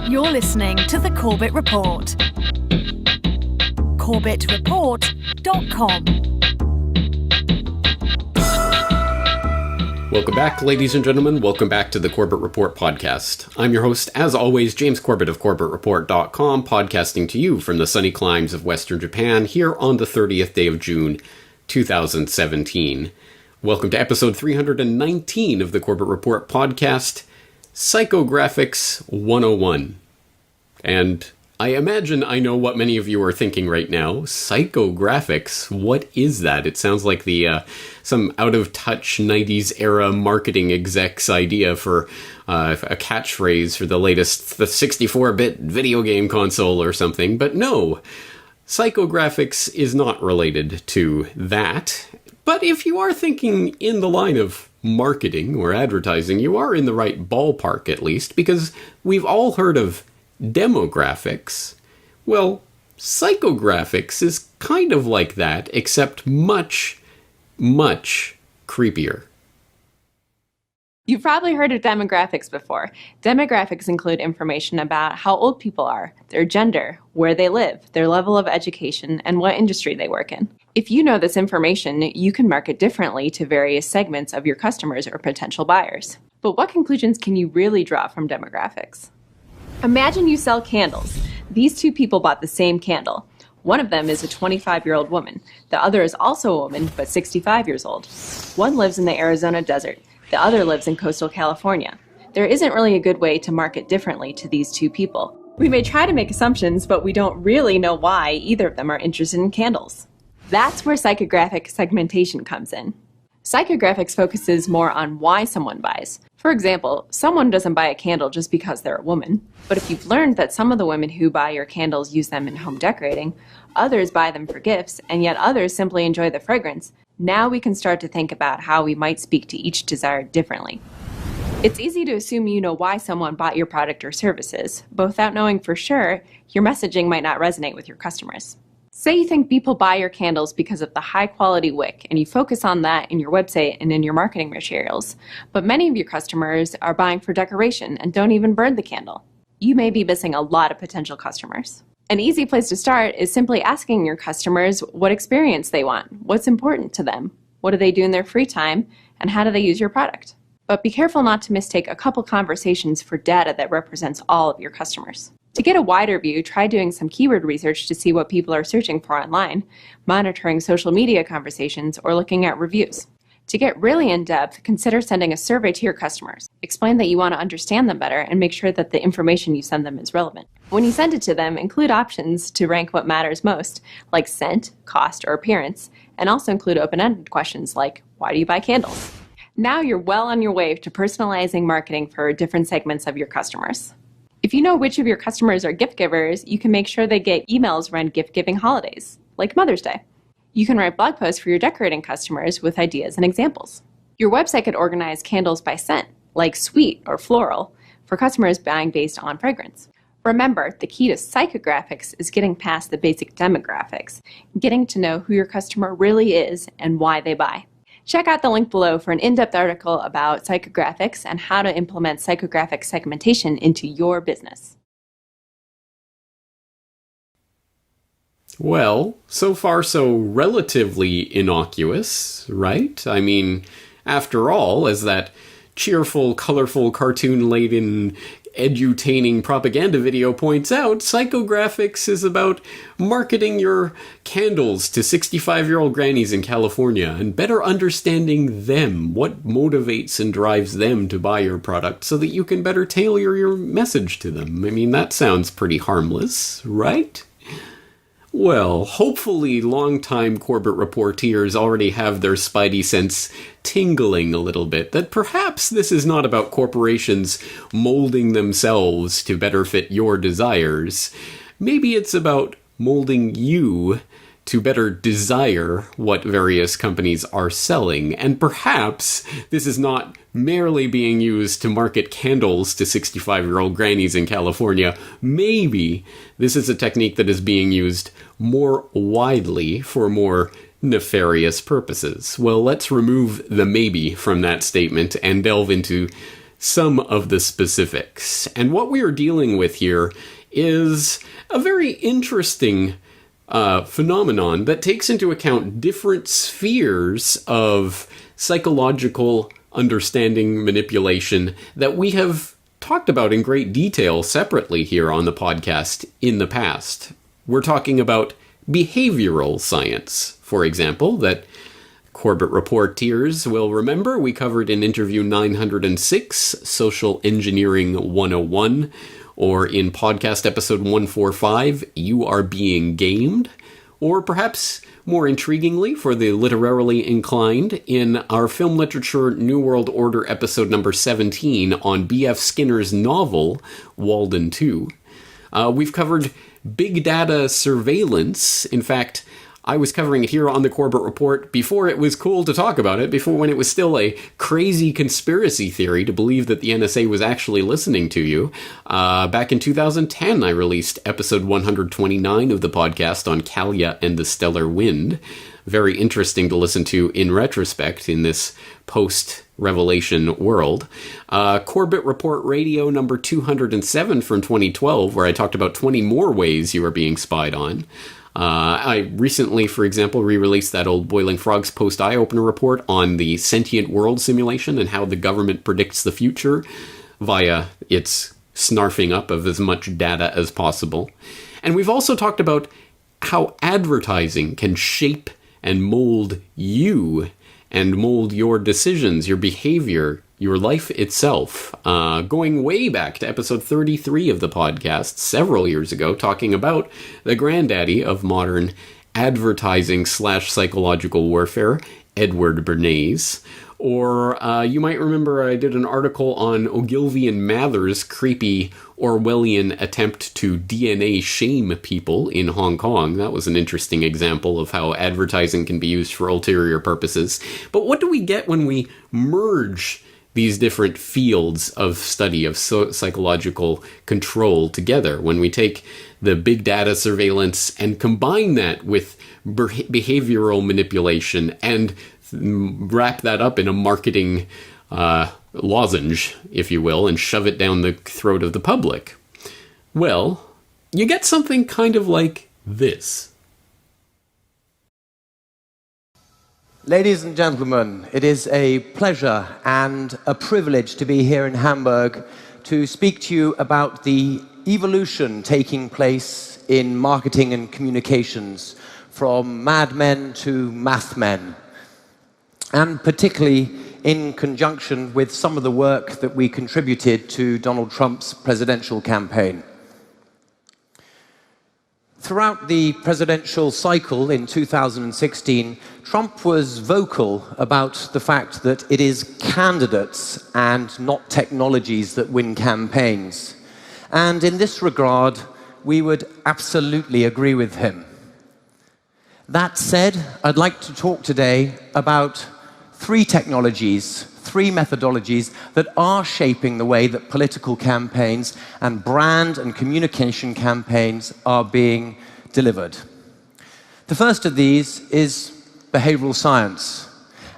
You're listening to the Corbett Report. CorbettReport.com. Welcome back, ladies and gentlemen. Welcome back to the Corbett Report podcast. I'm your host, as always, James Corbett of CorbettReport.com, podcasting to you from the sunny climes of Western Japan here on the 30th day of June, 2017. Welcome to episode 319 of the Corbett Report podcast, Psychographics 101. And I imagine I know what many of you are thinking right now. Psychographics, what is that? It sounds like the some out-of-touch 90s era marketing exec's idea for a catchphrase for the latest the 64-bit video game console or something. But no, psychographics is not related to that. But if you are thinking in the line of marketing or advertising, you are in the right ballpark at least, because we've all heard of demographics. Well, psychographics is kind of like that, except much, much creepier. You've probably heard of demographics before. Demographics include information about how old people are, their gender, where they live, their level of education, and what industry they work in. If you know this information, you can market differently to various segments of your customers or potential buyers. But what conclusions can you really draw from demographics? Imagine you sell candles. These two people bought the same candle. One of them is a 25-year-old woman. The other is also a woman, but 65 years old. One lives in the Arizona desert. The other lives in coastal California. There isn't really a good way to market differently to these two people. We may try to make assumptions, but we don't really know why either of them are interested in candles. That's where psychographic segmentation comes in. Psychographics focuses more on why someone buys. For example, someone doesn't buy a candle just because they're a woman. But if you've learned that some of the women who buy your candles use them in home decorating, others buy them for gifts, and yet others simply enjoy the fragrance, now we can start to think about how we might speak to each desire differently. It's easy to assume you know why someone bought your product or services, but without knowing for sure, your messaging might not resonate with your customers. Say you think people buy your candles because of the high-quality wick, and you focus on that in your website and in your marketing materials, but many of your customers are buying for decoration and don't even burn the candle. You may be missing a lot of potential customers. An easy place to start is simply asking your customers what experience they want, what's important to them, what do they do in their free time, and how do they use your product. But be careful not to mistake a couple conversations for data that represents all of your customers. To get a wider view, try doing some keyword research to see what people are searching for online, monitoring social media conversations, or looking at reviews. To get really in-depth, consider sending a survey to your customers. Explain that you want to understand them better and make sure that the information you send them is relevant. When you send it to them, include options to rank what matters most, like scent, cost, or appearance, and also include open-ended questions like, why do you buy candles? Now you're well on your way to personalizing marketing for different segments of your customers. If you know which of your customers are gift givers, you can make sure they get emails around gift-giving holidays, like Mother's Day. You can write blog posts for your decorating customers with ideas and examples. Your website could organize candles by scent, like sweet or floral, for customers buying based on fragrance. Remember, the key to psychographics is getting past the basic demographics, getting to know who your customer really is and why they buy. Check out the link below for an in-depth article about psychographics and how to implement psychographic segmentation into your business. Well, so far so relatively innocuous, right? I mean, after all, as that cheerful, colorful, cartoon-laden, edutaining propaganda video points out, psychographics is about marketing your candles to 65-year-old grannies in California and better understanding them, what motivates and drives them to buy your product so that you can better tailor your message to them. I mean, that sounds pretty harmless, right? Well, hopefully longtime Corbett reporters already have their spidey sense tingling a little bit, that perhaps this is not about corporations molding themselves to better fit your desires. Maybe it's about molding you to better desire what various companies are selling. And perhaps this is not merely being used to market candles to 65-year-old grannies in California. Maybe this is a technique that is being used more widely for more nefarious purposes. Well, let's remove the maybe from that statement and delve into some of the specifics. And what we are dealing with here is a very interesting phenomenon that takes into account different spheres of psychological understanding manipulation that we have talked about in great detail separately here on the podcast in the past. We're talking about behavioral science, for example, that Corbett Reporters will remember we covered in interview 906, Social Engineering 101, or in podcast episode 145, You Are Being Gamed, or perhaps more intriguingly for the literarily inclined, in our film literature New World Order episode number 17 on B.F. Skinner's novel, Walden 2. We've covered big data surveillance. In fact, I was covering it here on the Corbett Report before it was cool to talk about it, before when it was still a crazy conspiracy theory to believe that the NSA was actually listening to you. Back in 2010, I released episode 129 of the podcast on Callia and the Stellar Wind. Very interesting to listen to in retrospect in this post-revelation world. Corbett Report Radio number 207 from 2012, where I talked about 20 more ways you are being spied on. I recently, for example, re-released that old Boiling Frogs post-eye-opener report on the sentient world simulation and how the government predicts the future via its snarfing up of as much data as possible. And we've also talked about how advertising can shape and mold you and mold your decisions, your behavior, your life itself. Going way back to episode 33 of the podcast, several years ago, talking about the granddaddy of modern advertising / psychological warfare, Edward Bernays. Or you might remember I did an article on Ogilvy and Mather's creepy Orwellian attempt to DNA shame people in Hong Kong. That was an interesting example of how advertising can be used for ulterior purposes. But what do we get when we merge these different fields of study of psychological control together, when we take the big data surveillance and combine that with behavioral manipulation and wrap that up in a marketing lozenge, if you will, and shove it down the throat of the public? Well, you get something kind of like this. Ladies and gentlemen, it is a pleasure and a privilege to be here in Hamburg to speak to you about the evolution taking place in marketing and communications from madmen to mathmen, and particularly in conjunction with some of the work that we contributed to Donald Trump's presidential campaign. Throughout the presidential cycle in 2016, Trump was vocal about the fact that it is candidates and not technologies that win campaigns. And in this regard, we would absolutely agree with him. That said, I'd like to talk today about three technologies, three methodologies that are shaping the way that political campaigns and brand and communication campaigns are being delivered. The first of these is behavioral science.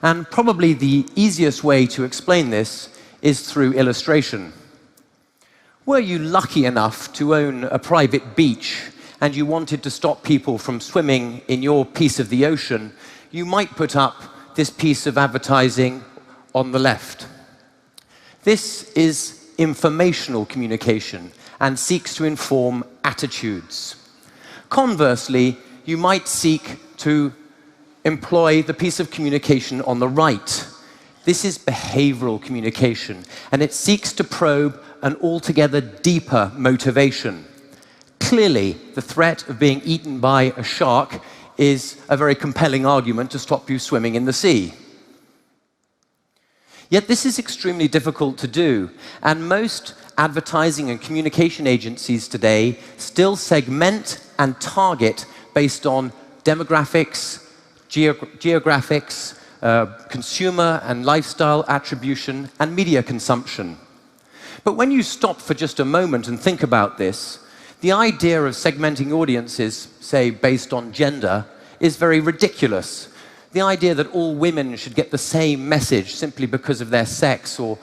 And probably the easiest way to explain this is through illustration. Were you lucky enough to own a private beach and you wanted to stop people from swimming in your piece of the ocean, you might put up this piece of advertising on the left. This is informational communication and seeks to inform attitudes. Conversely, you might seek to employ the piece of communication on the right. This is behavioral communication, and it seeks to probe an altogether deeper motivation. Clearly, the threat of being eaten by a shark is a very compelling argument to stop you swimming in the sea. Yet this is extremely difficult to do, and most advertising and communication agencies today still segment and target based on demographics, geographics, consumer and lifestyle attribution, and media consumption. But when you stop for just a moment and think about this, the idea of segmenting audiences, say, based on gender, is very ridiculous. The idea that all women should get the same message simply because of their sex, or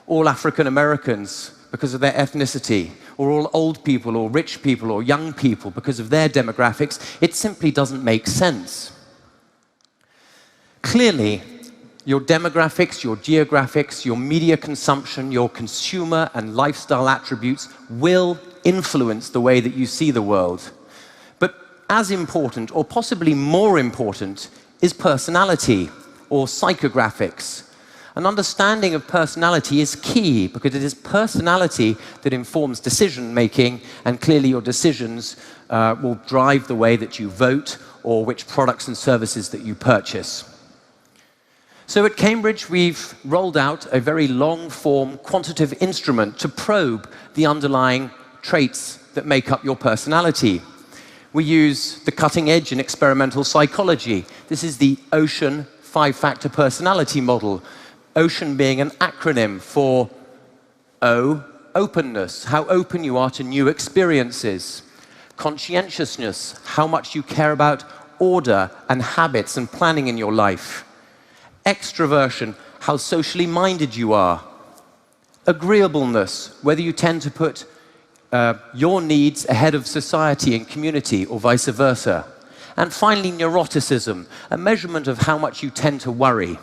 all African Americans because of their ethnicity, or all old people, or rich people, or young people because of their demographics. It simply doesn't make sense. Clearly, your demographics, your geographics, your media consumption, your consumer and lifestyle attributes will influence the way that you see the world. But as important, or possibly more important, is personality, or psychographics. An understanding of personality is key because it is personality that informs decision-making, and clearly your decisions will drive the way that you vote or which products and services that you purchase. So at Cambridge, we've rolled out a very long-form quantitative instrument to probe the underlying traits that make up your personality. We use the cutting edge in experimental psychology. This is the OCEAN 5-factor personality model. OCEAN being an acronym for O, openness, how open you are to new experiences. Conscientiousness, how much you care about order and habits and planning in your life. Extroversion, how socially minded you are. Agreeableness, whether you tend to put your needs ahead of society and community, or vice versa. And finally, neuroticism, a measurement of how much you tend to worry.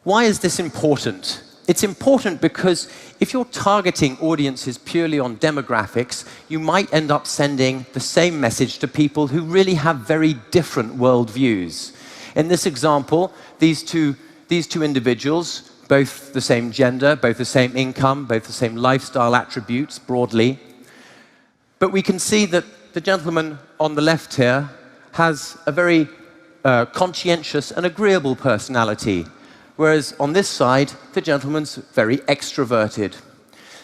Why is this important? It's important because if you're targeting audiences purely on demographics, you might end up sending the same message to people who really have very different worldviews. In this example, these two individuals, both the same gender, both the same income, both the same lifestyle attributes broadly, but we can see that the gentleman on the left here has a very conscientious and agreeable personality, whereas on this side, the gentleman's very extroverted.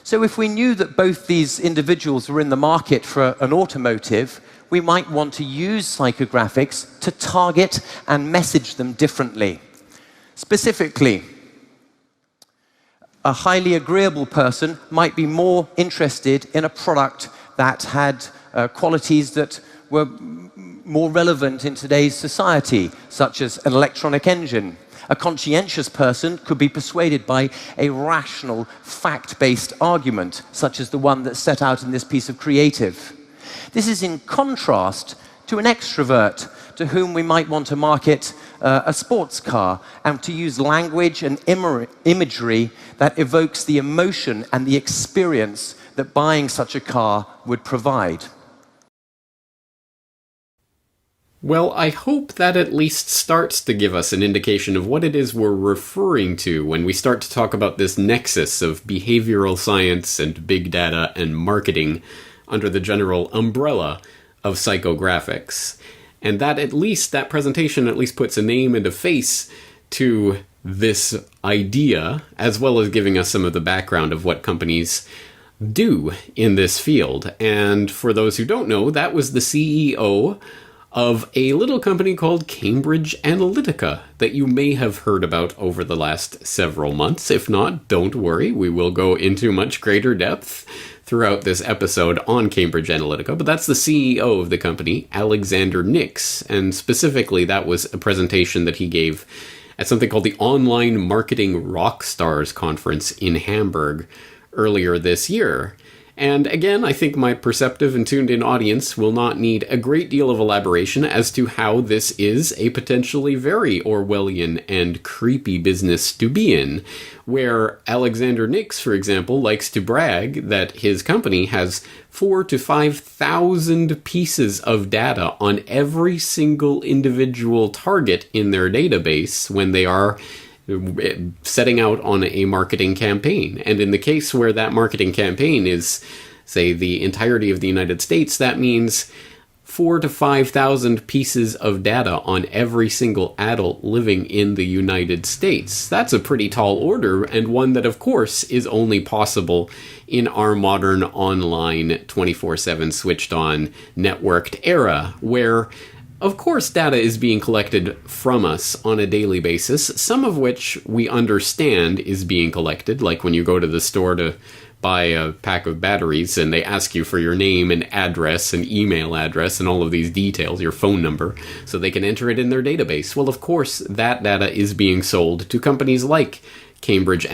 So if we knew that both these individuals were in the market for an automotive, we might want to use psychographics to target and message them differently. Specifically, a highly agreeable person might be more interested in a product that had qualities that were more relevant in today's society, such as an electronic engine. A conscientious person could be persuaded by a rational, fact-based argument, such as the one that's set out in this piece of creative. This is in contrast to an extrovert, to whom we might want to market a sports car, and to use language and imagery that evokes the emotion and the experience that buying such a car would provide. Well, I hope that at least starts to give us an indication of what it is we're referring to when we start to talk about this nexus of behavioral science and big data and marketing under the general umbrella of psychographics. And that at least, that presentation at least puts a name and a face to this idea, as well as giving us some of the background of what companies do in this field. And for those who don't know, that was the CEO of a little company called Cambridge Analytica that you may have heard about over the last several months. If not, don't worry, we will go into much greater depth throughout this episode on Cambridge Analytica, but that's the CEO of the company, Alexander Nix, and specifically that was a presentation that he gave at something called the Online Marketing Rockstars Conference in Hamburg earlier this year. And again, I think my perceptive and tuned-in audience will not need a great deal of elaboration as to how this is a potentially very Orwellian and creepy business to be in, where Alexander Nix, for example, likes to brag that his company has 4,000 to 5,000 pieces of data on every single individual target in their database when they are setting out on a marketing campaign. And in the case where that marketing campaign is, say, the entirety of the United States, that means 4,000 to 5,000 pieces of data on every single adult living in the United States. That's a pretty tall order, and one that, of course, is only possible in our modern online 24/7 switched-on networked era, where of course, data is being collected from us on a daily basis, some of which we understand is being collected, like when you go to the store to buy a pack of batteries and they ask you for your name and address and email address and all of these details, your phone number, so they can enter it in their database. Well, of course, that data is being sold to companies like Cambridge